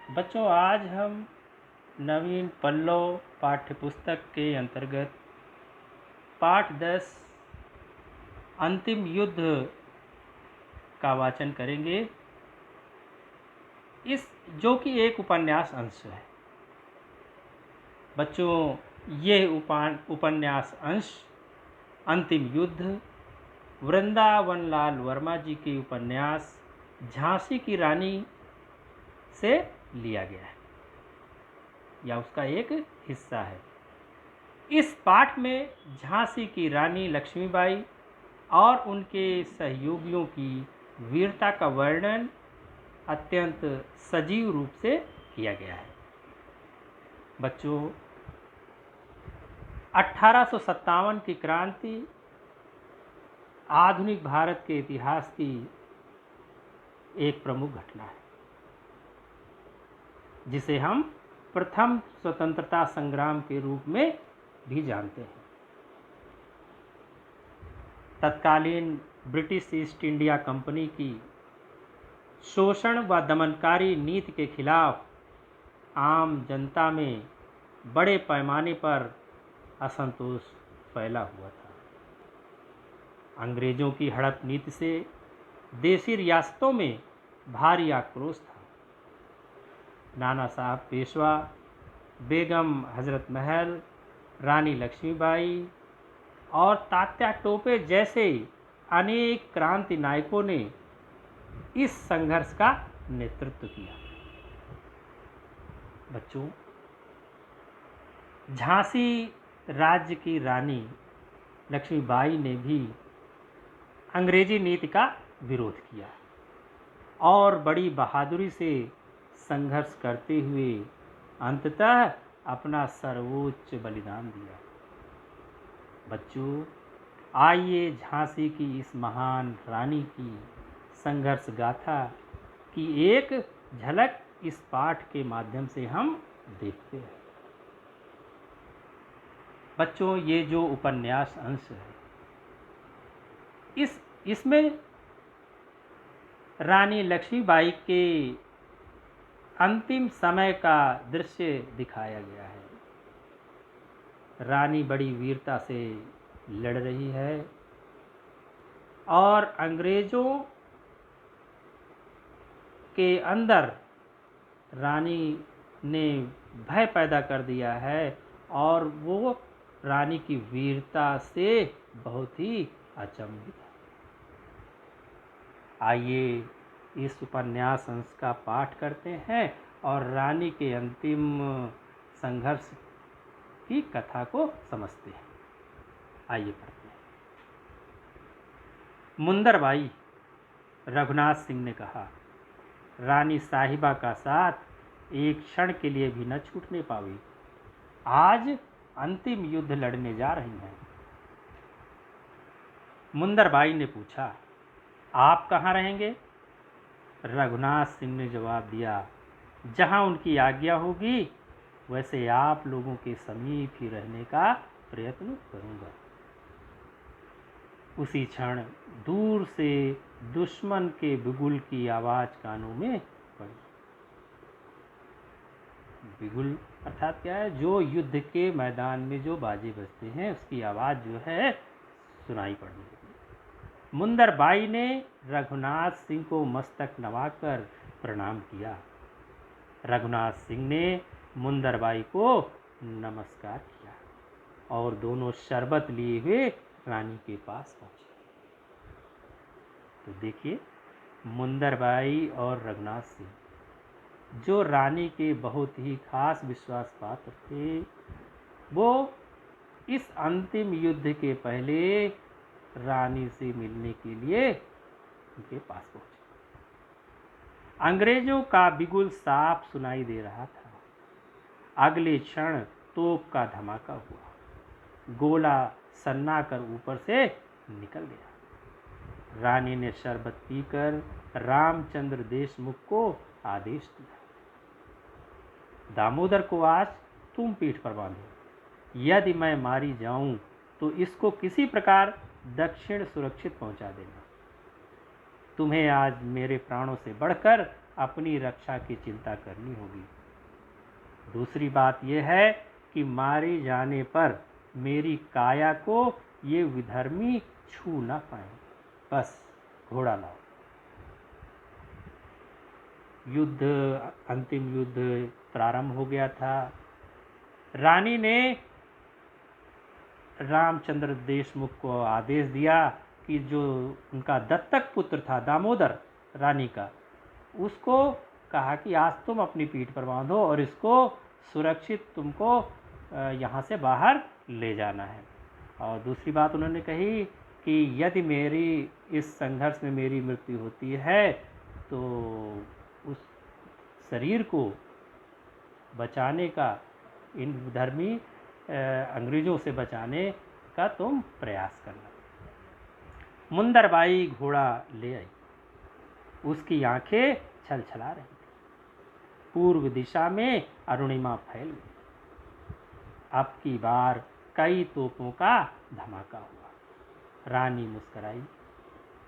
बच्चों, आज हम नवीन पल्लव पाठ्यपुस्तक के अंतर्गत पाठ 10 अंतिम युद्ध का वाचन करेंगे। इस जो कि एक उपन्यास अंश है। बच्चों, ये उपन्यास अंश अंतिम युद्ध वृंदावन लाल वर्मा जी के उपन्यास झांसी की रानी से लिया गया है या उसका एक हिस्सा है। इस पाठ में झांसी की रानी लक्ष्मीबाई और उनके सहयोगियों की वीरता का वर्णन अत्यंत सजीव रूप से किया गया है। बच्चों, 1857 की क्रांति आधुनिक भारत के इतिहास की एक प्रमुख घटना है, जिसे हम प्रथम स्वतंत्रता संग्राम के रूप में भी जानते हैं। तत्कालीन ब्रिटिश ईस्ट इंडिया कंपनी की शोषण व दमनकारी नीति के खिलाफ आम जनता में बड़े पैमाने पर असंतोष फैला हुआ था। अंग्रेजों की हड़प नीति से देशी रियासतों में भारी आक्रोश था। नाना साहब पेशवा, बेगम हजरत महल, रानी लक्ष्मीबाई और तात्या टोपे जैसे अनेक क्रांति नायकों ने इस संघर्ष का नेतृत्व किया। बच्चों, झांसी राज्य की रानी लक्ष्मीबाई ने भी अंग्रेजी नीति का विरोध किया और बड़ी बहादुरी से संघर्ष करते हुए अंततः अपना सर्वोच्च बलिदान दिया। बच्चों, आइए झांसी की इस महान रानी की संघर्ष गाथा की एक झलक इस पाठ के माध्यम से हम देखते हैं। बच्चों, ये जो उपन्यास अंश है, इसमें रानी लक्ष्मीबाई के अंतिम समय का दृश्य दिखाया गया है। रानी बड़ी वीरता से लड़ रही है और अंग्रेजों के अंदर रानी ने भय पैदा कर दिया है और वो रानी की वीरता से बहुत ही अचंभित है। आइए इस उपन्यास अंश का पाठ करते हैं और रानी के अंतिम संघर्ष की कथा को समझते हैं। आइए पढ़ते हैं। मुंदरबाई, रघुनाथ सिंह ने कहा, रानी साहिबा का साथ एक क्षण के लिए भी न छूटने पावी। आज अंतिम युद्ध लड़ने जा रही हैं। मुंदरबाई ने पूछा, आप कहाँ रहेंगे? रघुनाथ सिंह ने जवाब दिया, जहाँ उनकी आज्ञा होगी वैसे आप लोगों के समीप ही रहने का प्रयत्न करूंगा। उसी क्षण दूर से दुश्मन के बिगुल की आवाज कानों में पड़ी। बिगुल अर्थात क्या है? जो युद्ध के मैदान में जो बाजे बजते हैं उसकी आवाज जो है सुनाई पड़ने लगी। मुंदरबाई ने रघुनाथ सिंह को मस्तक नवाकर प्रणाम किया। रघुनाथ सिंह ने मुंदरबाई को नमस्कार किया और दोनों शरबत लिए हुए रानी के पास पहुंचे। तो देखिए, मुंदरबाई और रघुनाथ सिंह जो रानी के बहुत ही खास विश्वास पात्र थे, वो इस अंतिम युद्ध के पहले रानी से मिलने के लिए उनके पास पहुंचे। अंग्रेजों का बिगुल साफ सुनाई दे रहा था। अगले क्षण तोप का धमाका हुआ। गोला सन्ना कर ऊपर से निकल गया। रानी ने शरबत पीकर रामचंद्र देशमुख को आदेश दिया, दामोदर को आज तुम पीठ पर बांधो। यदि मैं मारी जाऊं तो इसको किसी प्रकार दक्षिण सुरक्षित पहुंचा देना। तुम्हें आज मेरे प्राणों से बढ़कर अपनी रक्षा की चिंता करनी होगी। दूसरी बात यह है कि मारे जाने पर मेरी काया को ये विधर्मी छू न पाए। बस घोड़ा लाओ। युद्ध, अंतिम युद्ध प्रारंभ हो गया था। रानी ने रामचंद्र देशमुख को आदेश दिया कि जो उनका दत्तक पुत्र था दामोदर रानी का, उसको कहा कि आज तुम अपनी पीठ पर बांधो और इसको सुरक्षित तुमको यहाँ से बाहर ले जाना है। और दूसरी बात उन्होंने कही कि यदि मेरी इस संघर्ष में मेरी मृत्यु होती है तो उस शरीर को बचाने का, इन धर्मी अंग्रेजों से बचाने का तुम प्रयास करना। मुंदरबाई घोड़ा ले आई। उसकी आंखें छलछला रही थी। पूर्व दिशा में अरुणिमा फैल गई। अब की बार कई तोपों का धमाका हुआ। रानी मुस्कुराई।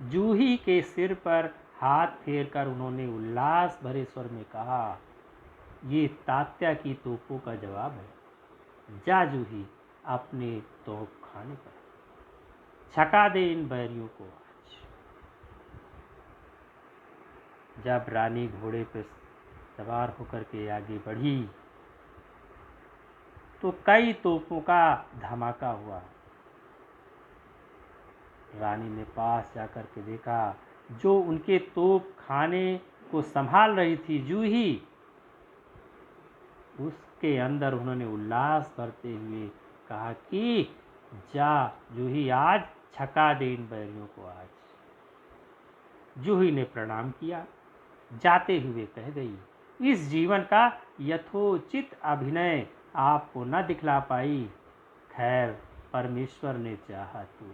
जूही के सिर पर हाथ फेरकर उन्होंने उल्लास भरे स्वर में कहा, ये तात्या की तोपों का जवाब है। जा जूही, अपने तोप खाने पर छका दे इन बैरियों को आज। जब रानी घोड़े पर सवार होकर के आगे बढ़ी तो कई तोपों का धमाका हुआ। रानी ने पास जाकर के देखा, जो उनके तोप खाने को संभाल रही थी जूही, उसके अंदर उन्होंने उल्लास भरते हुए कहा कि जा जूही, आज छका दे इन बैरियों को आज। जूही ने प्रणाम किया। जाते हुए कह गई, इस जीवन का यथोचित अभिनय आपको न दिखला पाई, खैर परमेश्वर ने चाहा तो।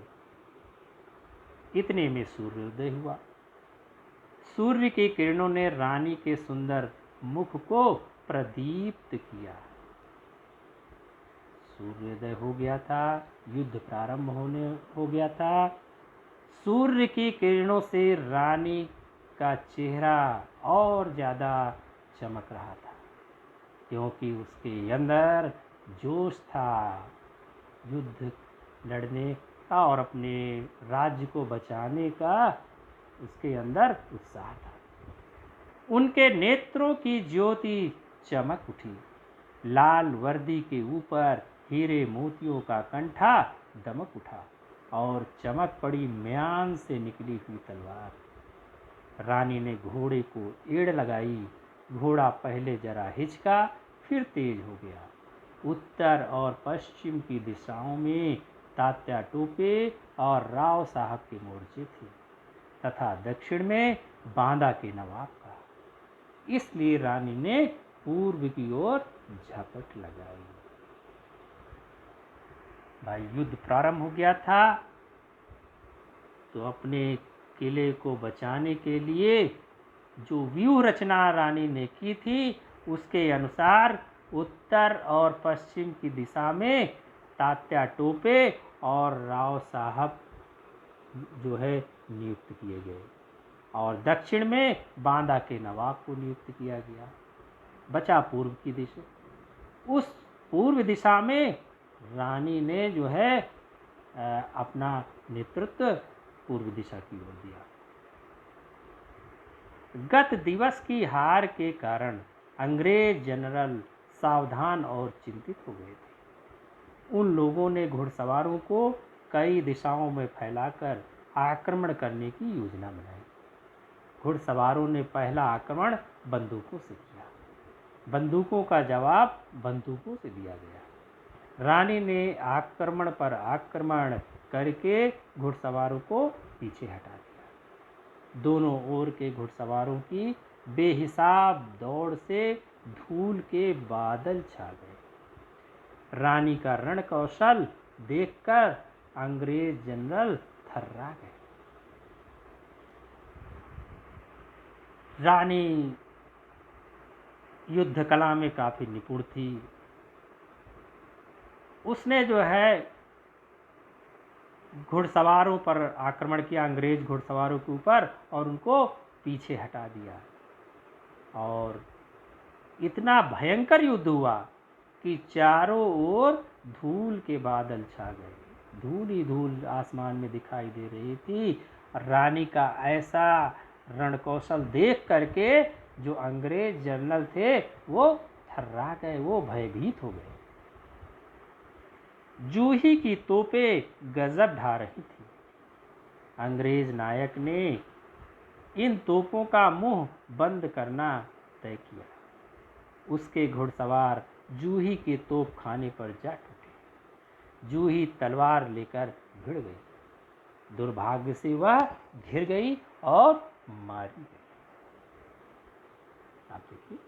इतने में सूर्योदय हुआ। सूर्य की किरणों ने रानी के सुंदर मुख को प्रदीप्त किया। सूर्योदय हो गया था। युद्ध प्रारंभ हो गया था। सूर्य की किरणों से रानी का चेहरा और ज्यादा चमक रहा था, क्योंकि उसके अंदर जोश था युद्ध लड़ने का और अपने राज्य को बचाने का। उसके अंदर उत्साह था। उनके नेत्रों की ज्योति चमक उठी। लाल वर्दी के ऊपर हीरे मोतियों का कंठा दमक उठा और चमक पड़ी म्यान से निकली हुई तलवार। रानी ने घोड़े को एड़ लगाई। घोड़ा पहले जरा हिचका, फिर तेज हो गया। उत्तर और पश्चिम की दिशाओं में तात्या टोपे और राव साहब के मोर्चे थे तथा दक्षिण में बांदा के नवाब का। इसलिए रानी ने पूर्व की ओर झपट लगाई। भाई, युद्ध प्रारंभ हो गया था, तो अपने किले को बचाने के लिए जो व्यूह रचना रानी ने की थी, उसके अनुसार उत्तर और पश्चिम की दिशा में तात्या टोपे और राव साहब जो है नियुक्त किए गए और दक्षिण में बांदा के नवाब को नियुक्त किया गया। बचा पूर्व की दिशा। उस पूर्व दिशा में रानी ने जो है अपना नेतृत्व पूर्व दिशा की ओर दिया। गत दिवस की हार के कारण अंग्रेज जनरल सावधान और चिंतित हो गए थे। उन लोगों ने घुड़सवारों को कई दिशाओं में फैलाकर आक्रमण करने की योजना बनाई। घुड़सवारों ने पहला आक्रमण बंदूकों से किया। बंदूकों का जवाब बंदूकों से दिया गया। रानी ने आक्रमण पर आक्रमण करके घुड़सवारों को पीछे हटा दिया। दोनों ओर के घुड़सवारों की बेहिसाब दौड़ से धूल के बादल छा गए। रानी का रण कौशल देखकर अंग्रेज जनरल थर्रा गए। रानी युद्ध कला में काफी निपुण थी। उसने जो है घुड़सवारों पर आक्रमण किया, अंग्रेज घुड़सवारों के ऊपर, और उनको पीछे हटा दिया। और इतना भयंकर युद्ध हुआ कि चारों ओर धूल के बादल छा गए। धूल ही धूल आसमान में दिखाई दे रही थी। रानी का ऐसा रणकौशल देख करके जो अंग्रेज जनरल थे वो थर्रा गए, वो भयभीत हो गए। जूही की तोपें गजब ढा रही थी। अंग्रेज नायक ने इन तोपों का मुंह बंद करना तय किया। उसके घुड़सवार जूही के तोप खाने पर जा टूटे। जूही तलवार लेकर भिड़ गई। दुर्भाग्य से वह घिर गई और मारी गई। आप देखिए,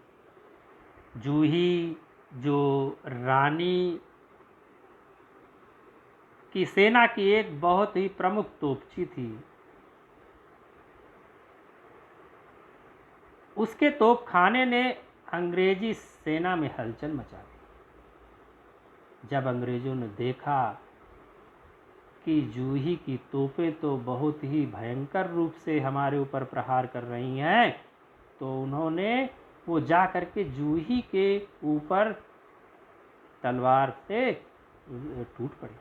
जूही जो रानी की सेना की एक बहुत ही प्रमुख तोपची थी, उसके तोपखाने ने अंग्रेजी सेना में हलचल मचा दी। जब अंग्रेजों ने देखा कि जूही की तोपें तो बहुत ही भयंकर रूप से हमारे ऊपर प्रहार कर रही हैं, तो उन्होंने वो जा करके जूही के ऊपर तलवार से टूट पड़ी।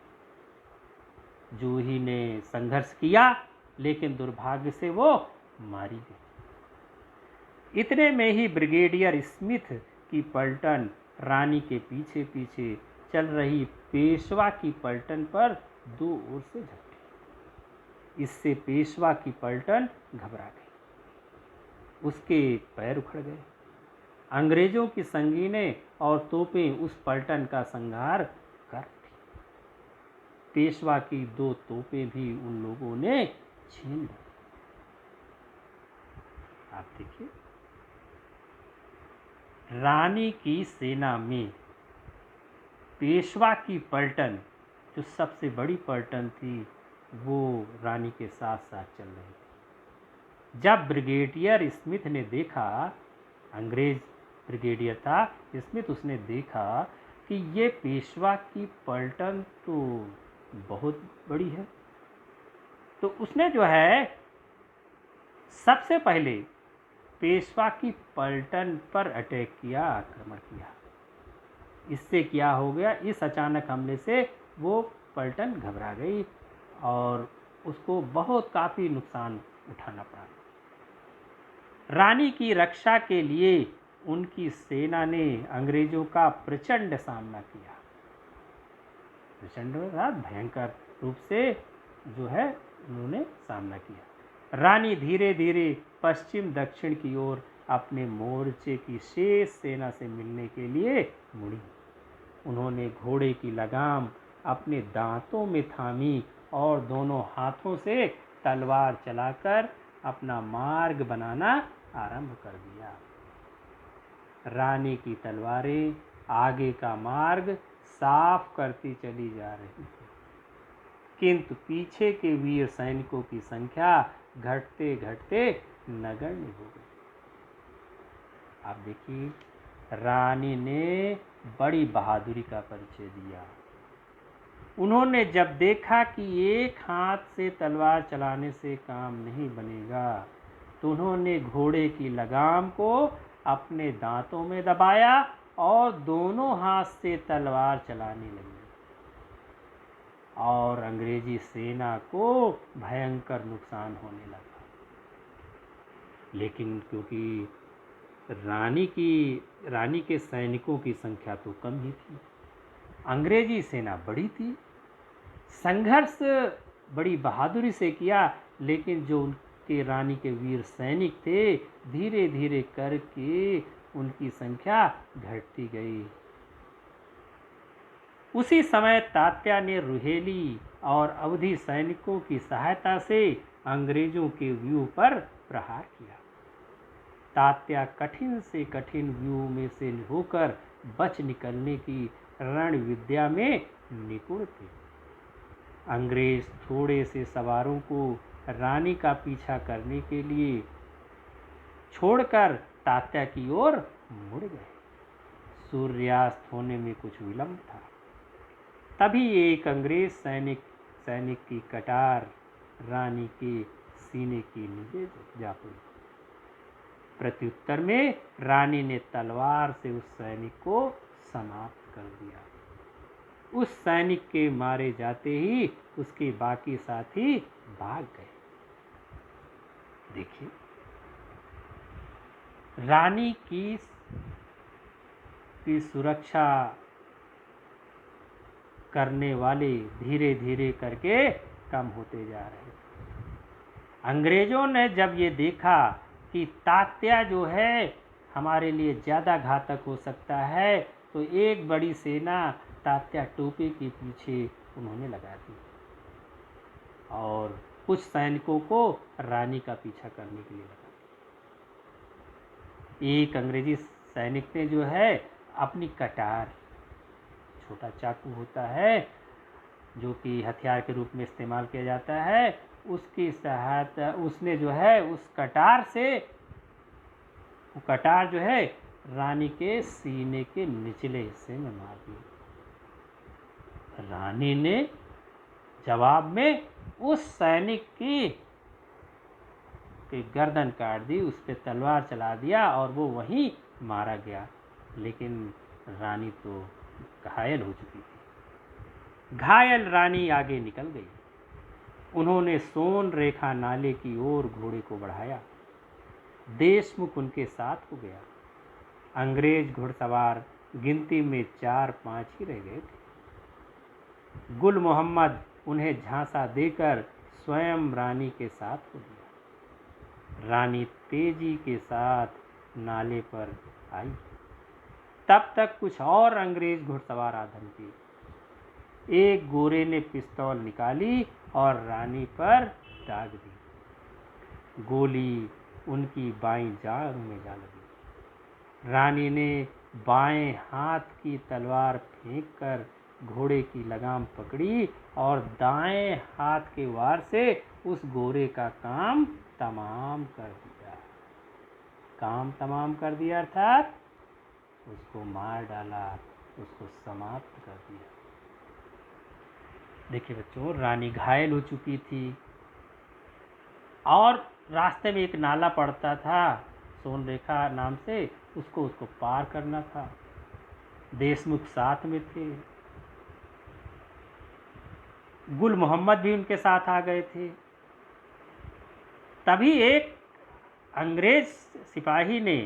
जूही ने संघर्ष किया, लेकिन दुर्भाग्य से वो मारी गई। इतने में ही ब्रिगेडियर स्मिथ की पलटन रानी के पीछे पीछे चल रही पेशवा की पलटन पर दो ओर से झपटी। इससे पेशवा की पलटन घबरा गई। उसके पैर उखड़ गए। अंग्रेजों की संगीनें और तोपें उस पलटन का संहार कर दी। पेशवा की दो तोपें भी उन लोगों ने छीन ली। आप देखिए, रानी की सेना में पेशवा की पलटन जो सबसे बड़ी पलटन थी वो रानी के साथ साथ चल रही थी। जब ब्रिगेडियर स्मिथ ने देखा, अंग्रेज ब्रिगेडियर था स्मिथ, उसने देखा कि ये पेशवा की पलटन तो बहुत बड़ी है, तो उसने जो है सबसे पहले पेशवा की पलटन पर अटैक किया, आक्रमण किया। इससे क्या हो गया, इस अचानक हमले से वो पलटन घबरा गई और उसको बहुत काफ़ी नुकसान उठाना पड़ा। रानी की रक्षा के लिए उनकी सेना ने अंग्रेजों का प्रचंड सामना किया। प्रचंड भयंकर रूप से जो है उन्होंने सामना किया। रानी धीरे धीरे पश्चिम दक्षिण की ओर अपने मोर्चे की शेष सेना से मिलने के लिए मुड़ी। उन्होंने घोड़े की लगाम अपने दांतों में थामी और दोनों हाथों से तलवार चलाकर अपना मार्ग बनाना आरंभ कर दिया। रानी की तलवारें आगे का मार्ग साफ करती चली जा रही थी, किंतु पीछे के वीर सैनिकों की संख्या घटते घटते नगण्य हो गई। आप देखिए, रानी ने बड़ी बहादुरी का परिचय दिया। उन्होंने जब देखा कि एक हाथ से तलवार चलाने से काम नहीं बनेगा, तो उन्होंने घोड़े की लगाम को अपने दांतों में दबाया और दोनों हाथ से तलवार चलाने लगी और अंग्रेजी सेना को भयंकर नुकसान होने लगा। लेकिन क्योंकि रानी के सैनिकों की संख्या तो कम ही थी, अंग्रेजी सेना बड़ी थी। संघर्ष बड़ी बहादुरी से किया, लेकिन जो उनके रानी के वीर सैनिक थे, धीरे धीरे करके उनकी संख्या घटती गई। उसी समय तात्या ने रुहेली और अवधी सैनिकों की सहायता से अंग्रेजों के व्यूह पर प्रहार किया। तात्या कठिन से कठिन व्यूह में से होकर बच निकलने की रण विद्या में निपुण थे। अंग्रेज थोड़े से सवारों को रानी का पीछा करने के लिए छोड़कर तात्या की ओर मुड़ गए। सूर्यास्त होने में कुछ विलंब था, तभी एक अंग्रेज सैनिक की कटार रानी के सीने के नीचे जा पड़ी। प्रत्युत्तर में रानी ने तलवार से उस सैनिक को समाप्त कर दिया। उस सैनिक के मारे जाते ही उसके बाकी साथी भाग गए। देखिए, रानी की सुरक्षा करने वाले धीरे धीरे करके कम होते जा रहे थे। अंग्रेजों ने जब ये देखा कि तात्या जो है हमारे लिए ज़्यादा घातक हो सकता है, तो एक बड़ी सेना तात्या टोपे के पीछे उन्होंने लगा दी और कुछ सैनिकों को रानी का पीछा करने के लिए लगा। एक अंग्रेजी सैनिक ने जो है अपनी कटार, छोटा चाकू होता है जो कि हथियार के रूप में इस्तेमाल किया जाता है, उसकी सहायता उसने जो है उस कटार से, वो कटार जो है रानी के सीने के निचले हिस्से में मार दी। रानी ने जवाब में उस सैनिक की गर्दन काट दी, उस पर तलवार चला दिया और वो वहीं मारा गया। लेकिन रानी तो घायल हो चुकी थी। घायल रानी आगे निकल गई। उन्होंने सोन रेखा नाले की ओर घोड़े को बढ़ाया। देशमुख उनके साथ हो गया। अंग्रेज घुड़सवार गिनती में 4-5 ही रह गए थे। गुल मोहम्मद उन्हें झांसा देकर स्वयं रानी के साथ हो गया। रानी तेजी के साथ नाले पर आई। तब तक कुछ और अंग्रेज घुड़सवार आ धमके। एक गोरे ने पिस्तौल निकाली और रानी पर दाग दी। गोली उनकी बाईं जांघ में जा लगी। रानी ने बाएं हाथ की तलवार फेंककर घोड़े की लगाम पकड़ी और दाएं हाथ के वार से उस गोरे का काम तमाम कर दिया। काम तमाम कर दिया अर्थात उसको मार डाला, उसको समाप्त कर दिया। देखिए बच्चों, रानी घायल हो चुकी थी और रास्ते में एक नाला पड़ता था सोन रेखा नाम से, उसको पार करना था। देशमुख साथ में थे, गुल मोहम्मद भी उनके साथ आ गए थे। तभी एक अंग्रेज सिपाही ने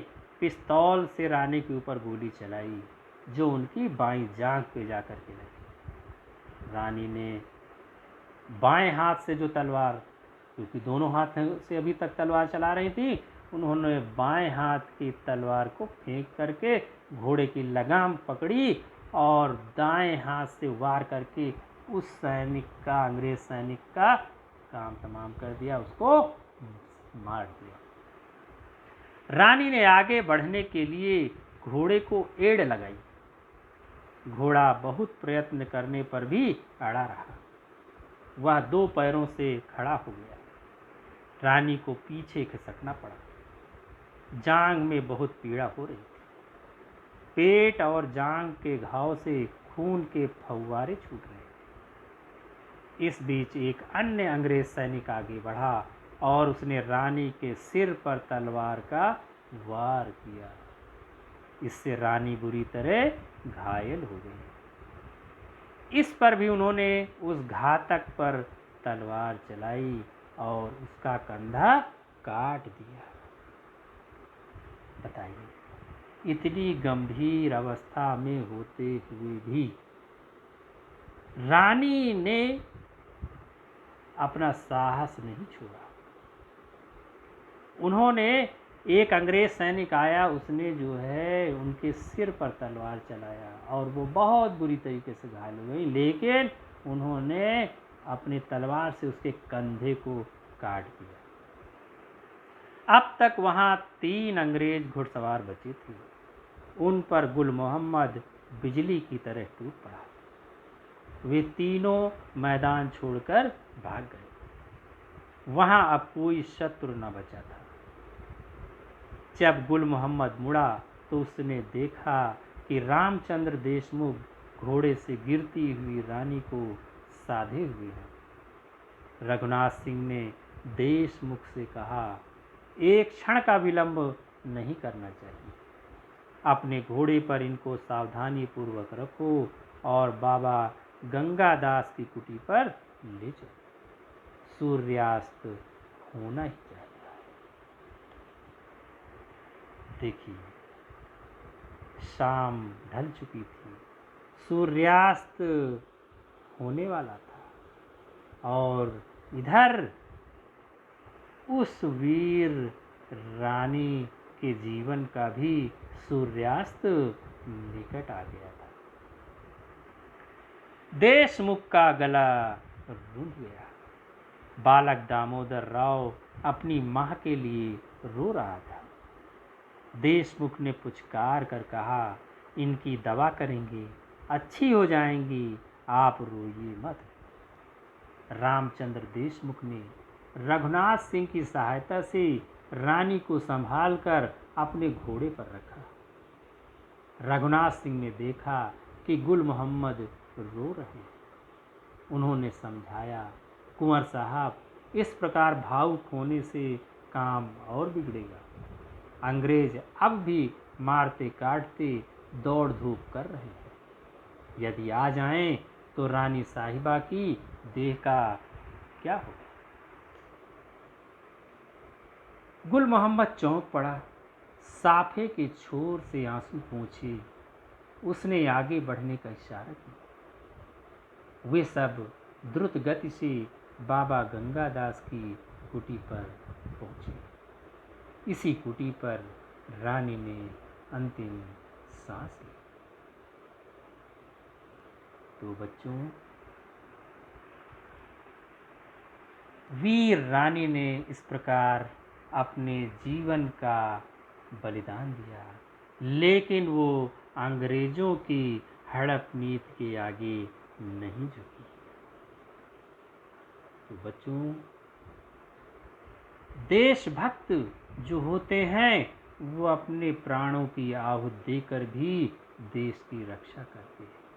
पिस्तौल से रानी के ऊपर गोली चलाई जो उनकी बाईं जांघ पे जाकर के लगी। रानी ने बाएं हाथ से जो तलवार, क्योंकि दोनों हाथ से अभी तक तलवार चला रही थी, उन्होंने बाएं हाथ की तलवार को फेंक करके घोड़े की लगाम पकड़ी और दाएं हाथ से वार करके उस सैनिक का, अंग्रेज सैनिक का काम तमाम कर दिया, उसको मार दिया। रानी ने आगे बढ़ने के लिए घोड़े को एड़ लगाई। घोड़ा बहुत प्रयत्न करने पर भी अड़ा रहा। वह 2 पैरों से खड़ा हो गया। रानी को पीछे खिसकना पड़ा। जांघ में बहुत पीड़ा हो रही थी। पेट और जांघ के घाव से खून के फव्वारे छूट रहे थे। इस बीच एक अन्य अंग्रेज सैनिक आगे बढ़ा और उसने रानी के सिर पर तलवार का वार किया। इससे रानी बुरी तरह घायल हो गई। इस पर भी उन्होंने उस घातक पर तलवार चलाई और उसका कंधा काट दिया। बताइए, इतनी गंभीर अवस्था में होते हुए भी रानी ने अपना साहस नहीं छोड़ा। उन्होंने, एक अंग्रेज सैनिक आया, उसने जो है उनके सिर पर तलवार चलाया और वो बहुत बुरी तरीके से घायल हो गई, लेकिन उन्होंने अपनी तलवार से उसके कंधे को काट दिया। अब तक वहाँ 3 अंग्रेज घुड़सवार बचे थे। उन पर गुल मोहम्मद बिजली की तरह टूट पड़ा। वे तीनों मैदान छोड़कर भाग गए। वहाँ अब कोई शत्रु न बचा था। जब गुल मोहम्मद मुड़ा तो उसने देखा कि रामचंद्र देशमुख घोड़े से गिरती हुई रानी को साधे हुए हैं। रघुनाथ सिंह ने देशमुख से कहा, एक क्षण का विलंब नहीं करना चाहिए। अपने घोड़े पर इनको सावधानी पूर्वक रखो और बाबा गंगादास की कुटी पर ले चलो। सूर्यास्त होना ही चाहिए। देखिए, शाम ढल चुकी थी, सूर्यास्त होने वाला था और इधर उस वीर रानी के जीवन का भी सूर्यास्त निकट आ गया था। देशमुख का गला रुंध गया। बालक दामोदर राव अपनी मां के लिए रो रहा था। देशमुख ने पुचकार कर कहा, इनकी दवा करेंगे, अच्छी हो जाएंगी, आप रोइए मत। रामचंद्र देशमुख ने रघुनाथ सिंह की सहायता से रानी को संभालकर अपने घोड़े पर रखा। रघुनाथ सिंह ने देखा कि गुल मोहम्मद रो रहे हैं। उन्होंने समझाया, कुंवर साहब, इस प्रकार भावुक होने से काम और बिगड़ेगा। अंग्रेज अब भी मारते काटते दौड़ धूप कर रहे हैं। यदि आ जाएं तो रानी साहिबा की देह का क्या होगा। गुल मोहम्मद चौंक पड़ा। साफे के छोर से आंसू पोंछे उसने आगे बढ़ने का इशारा किया। वे सब द्रुत गति से बाबा गंगादास की कुटी पर पहुंचे। इसी कुटी पर रानी ने अंतिम सांस ली। तो बच्चों, वीर रानी ने इस प्रकार अपने जीवन का बलिदान दिया, लेकिन वो अंग्रेजों की हड़प नीति के आगे नहीं झुकी। तो बच्चों, देशभक्त जो होते हैं वो अपने प्राणों की आहुति देकर भी देश की रक्षा करते हैं।